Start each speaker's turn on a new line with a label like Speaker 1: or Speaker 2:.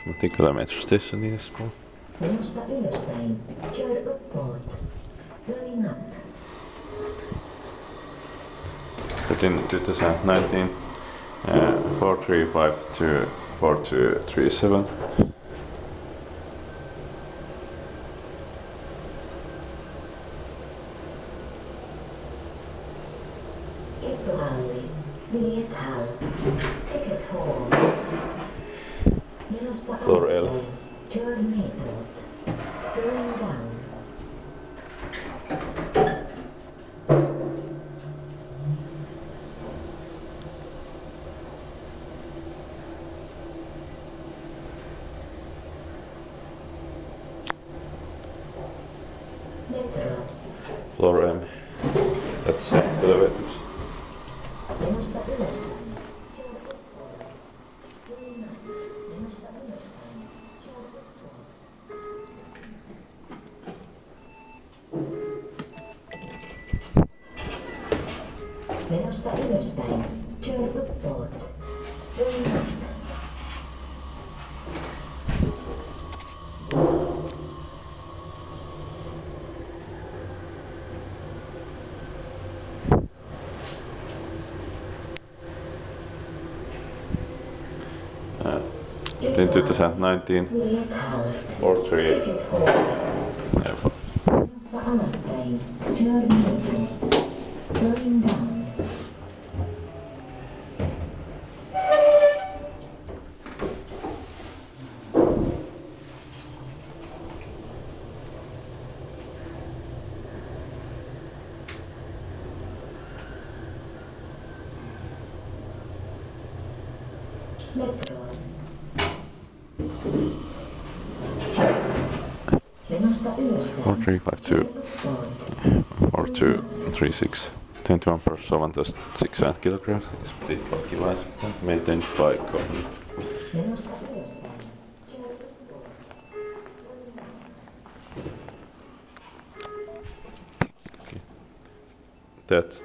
Speaker 1: Matinkylä metro station in Espoo.
Speaker 2: Menossa ylöspäin. Kör uppåt. Going up.
Speaker 1: But in 2019, 435 to 4237.
Speaker 2: Etuhalli. Biljetthall. Ticket hall. Menossa
Speaker 1: Floor L.
Speaker 2: alaspäin. Kör neråt. Going down. Metro.
Speaker 1: Floor M. That's elevators.
Speaker 2: Menossa ylöspäin. Kör uppåt. Going up. Menossa ylöspäin. Kör uppåt. Menossa ylöspäin. Kör uppåt. Going up.
Speaker 1: In 2019,
Speaker 2: Biljetthall.
Speaker 1: 43.
Speaker 2: Ticket hall. Menossa alaspäin. Kör neråt. Going down. Metro. Menossa ylöspäin.
Speaker 1: 4352
Speaker 2: Uppåt.
Speaker 1: 4236. 21 per 7.6 kilograms. It's split device maintained by Kone.
Speaker 2: Menossa ylöspäin. Kör uppåt.
Speaker 1: That's